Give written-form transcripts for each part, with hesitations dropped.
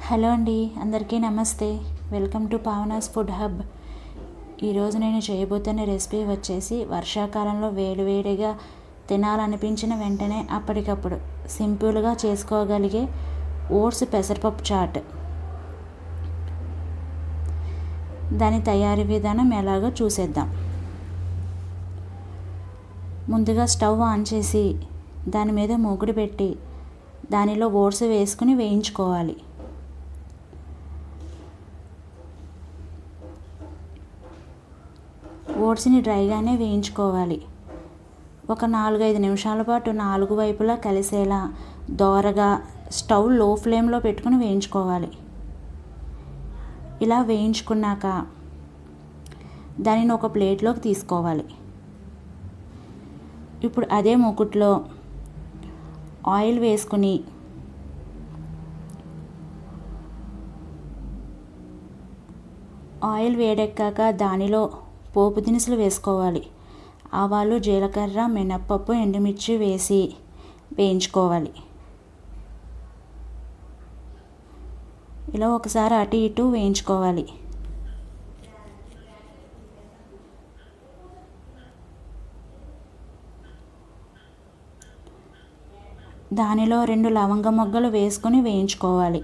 Hello అండి, అందరికీ నమస్తే. Welcome to Pavana's food hub. ఈరోజు నేను చేయబోతున్న రెసిపీ వచ్చేసి వర్షాకాలంలో వేడివేడిగా తినాలనిపించిన వెంటనే అప్పటికప్పుడు సింపుల్గా చేసుకోగలిగే ఓట్స్ పెసరపప్పు చాట్. దాని తయారీ విధానం ఎలాగో చూసేద్దాం. ముందుగా స్టవ్ ఆన్ చేసి దాని మీద మూకుడు పెట్టి దానిలో ఓట్స్ వేసుకుని వేయించుకోవాలి. ఓట్స్ని డ్రైగానే వేయించుకోవాలి. ఒక 4-5 నిమిషాల పాటు 4 వైపులా కలిసేలా దోరగా స్టవ్ లో ఫ్లేమ్లో పెట్టుకుని వేయించుకోవాలి. ఇలా వేయించుకున్నాక దానిని ఒక ప్లేట్లోకి తీసుకోవాలి. ఇప్పుడు అదే మూకుట్లో ఆయిల్ వేసుకుని ఆయిల్ వేడెక్కాక దానిలో పోపు దినుసులు వేసుకోవాలి. ఆవాలు, జీలకర్ర, మినప్పప్పు, ఎండుమిర్చి వేసి వేయించుకోవాలి. ఇలా ఒకసారి అటు ఇటు వేయించుకోవాలి. దానిలో 2 లవంగ మొగ్గలు వేసుకొని వేయించుకోవాలి.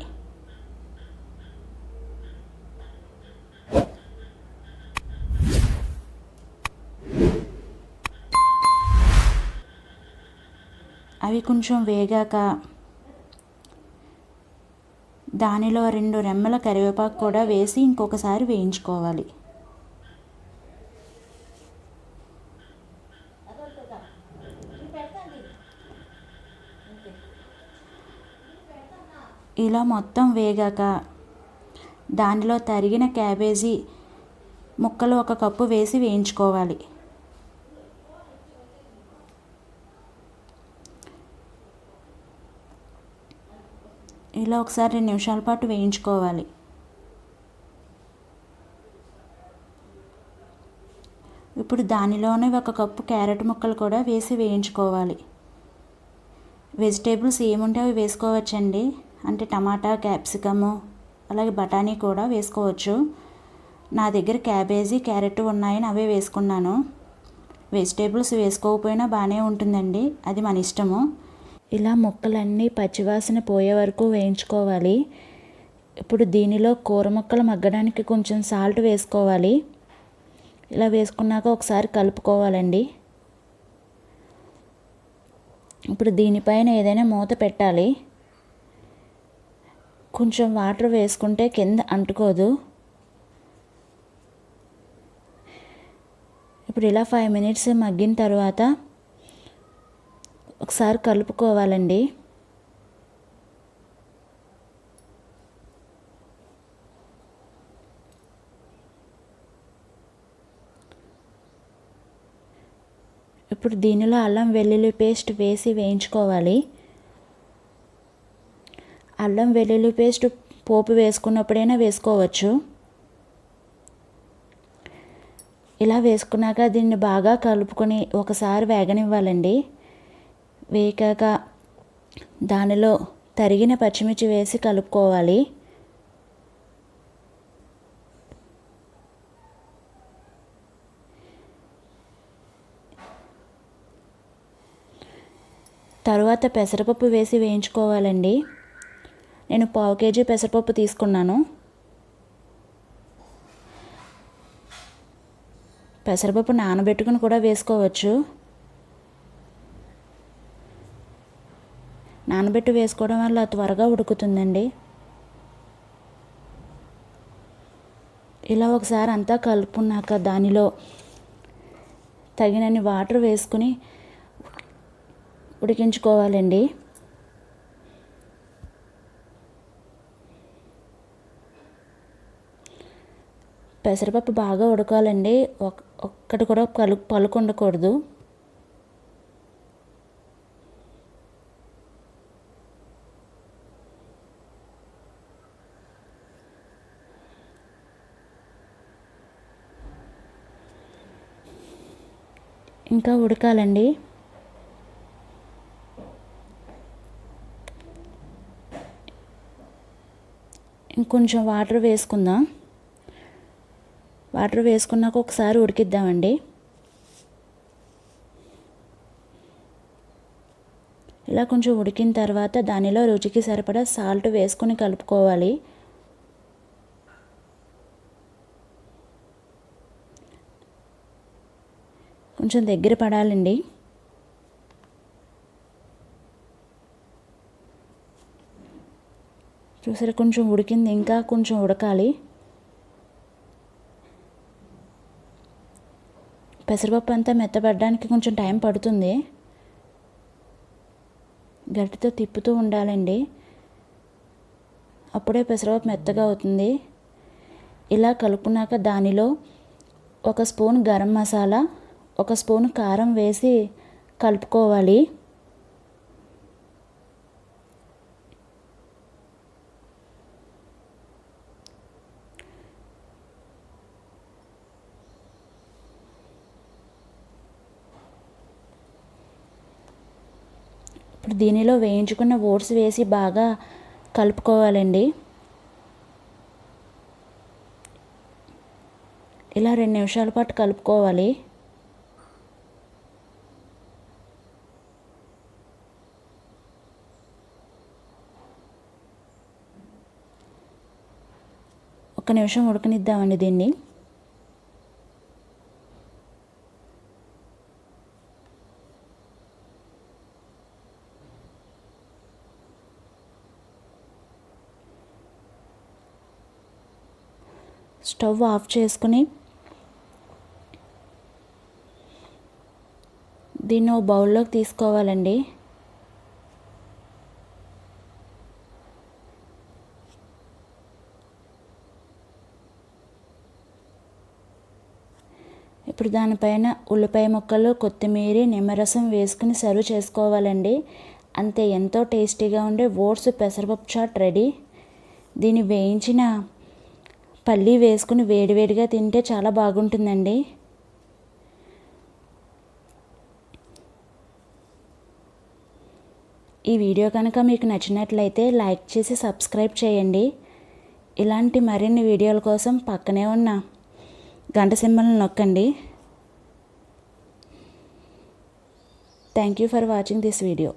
అవి కొంచెం వేగాక దానిలో 2 రెమ్మల కరివేపాకు కూడా వేసి ఇంకొకసారి వేయించుకోవాలి. ఇలా మొత్తం వేగాక దానిలో తరిగిన క్యాబేజీ ముక్కలు 1 కప్పు వేసి వేయించుకోవాలి. ఇలా ఒకసారి 2 నిమిషాల పాటు వేయించుకోవాలి. ఇప్పుడు దానిలోనే 1 కప్పు క్యారెట్ ముక్కలు కూడా వేసి వేయించుకోవాలి. వెజిటేబుల్స్ ఏముంటే అవి వేసుకోవచ్చండి. అంటే టమాటా, క్యాప్సికము, అలాగే బఠానీ కూడా వేసుకోవచ్చు. నా దగ్గర క్యాబేజీ, క్యారెట్ ఉన్నాయని అవే వేసుకున్నాను. వెజిటేబుల్స్ వేసుకోకపోయినా బాగానే ఉంటుందండి, అది మన ఇష్టము. ఇలా ముక్కలన్నీ పచ్చివాసన పోయే వరకు వేయించుకోవాలి. ఇప్పుడు దీనిలో కూర ముక్కలు మగ్గడానికి కొంచెం సాల్ట్ వేసుకోవాలి. ఇలా వేసుకున్నాక ఒకసారి కలుపుకోవాలండి. ఇప్పుడు దీనిపైన ఏదైనా మూత పెట్టాలి. కొంచెం వాటర్ వేసుకుంటే కింద అంటుకోదు. ఇప్పుడు ఇలా 5 మినిట్స్ మగ్గిన తర్వాత ఒకసారి కలుపుకోవాలండి. ఇప్పుడు దీనిలో అల్లం వెల్లుల్లి పేస్ట్ వేసి వేయించుకోవాలి. అల్లం వెల్లుల్లి పేస్ట్ పోపు వేసుకున్నప్పుడైనా వేసుకోవచ్చు. ఇలా వేసుకున్నాక దీన్ని బాగా కలుపుకొని ఒకసారి వేగనివ్వాలండి. వేగాక దానిలో తరిగిన పచ్చిమిర్చి వేసి కలుపుకోవాలి. తరువాత పెసరపప్పు వేసి వేయించుకోవాలండి. నేను 1/2 కేజీ పెసరపప్పు తీసుకున్నాను. పెసరపప్పు నానబెట్టుకుని కూడా వేసుకోవచ్చు. నానబెట్టి వేసుకోవడం వల్ల త్వరగా ఉడుకుతుందండి. ఇలా ఒకసారి అంతా కలుపుకున్నాక దానిలో తగినన్ని వాటర్ వేసుకుని ఉడికించుకోవాలండి. పెసరపప్పు బాగా ఉడకాలండి. ఒక్కటి కూడా పలుకు ఉండకూడదు. ఇంకా ఉడకాలండి. ఇంకొంచెం వాటర్ వేసుకుందాం. వాటర్ వేసుకున్నాక ఒకసారి ఉడికిద్దామండి. ఇలా కొంచెం ఉడికిన తర్వాత దానిలో రుచికి సరిపడా సాల్ట్ వేసుకొని కలుపుకోవాలి. కొంచెం దగ్గర పడాలండి. చూసారా, కొంచెం ఉడికింది, ఇంకా కొంచెం ఉడకాలి. పెసరపప్పు అంతా మెత్తబడడానికి కొంచెం టైం పడుతుంది. గరిటెతో తిప్పుతూ ఉండాలండి, అప్పుడే పెసరపప్పు మెత్తగా అవుతుంది. ఇలా కలుపుకున్నాక దానిలో 1 స్పూన్ గరం మసాలా, 1 స్పూన్ కారం వేసి కలుపుకోవాలి. ఇప్పుడు దీనిలో వేయించుకున్న ఓట్స్ వేసి బాగా కలుపుకోవాలండి. ఇలా 2 నిమిషాల పాటు కలుపుకోవాలి. ఒక నిమిషం ఉడకనిద్దామండి దీన్ని. స్టవ్ ఆఫ్ చేసుకుని దీన్ని ఒక బౌల్లోకి తీసుకోవాలండి. ఇప్పుడు దానిపైన ఉల్లిపాయ ముక్కలు, కొత్తిమీర, నిమ్మరసం వేసుకుని సర్వ్ చేసుకోవాలండి. అంతే, ఎంతో టేస్టీగా ఉండే ఓట్స్ పెసరపప్పు చాట్ రెడీ. దీన్ని వేయించిన పల్లి వేసుకుని వేడివేడిగా తింటే చాలా బాగుంటుందండి. ఈ వీడియో కనుక మీకు నచ్చినట్లయితే లైక్ చేసి సబ్స్క్రైబ్ చేయండి. ఇలాంటి మరిన్ని వీడియోల కోసం పక్కనే ఉన్న గంట సింబల్ని నొక్కండి. Thank you for watching this video.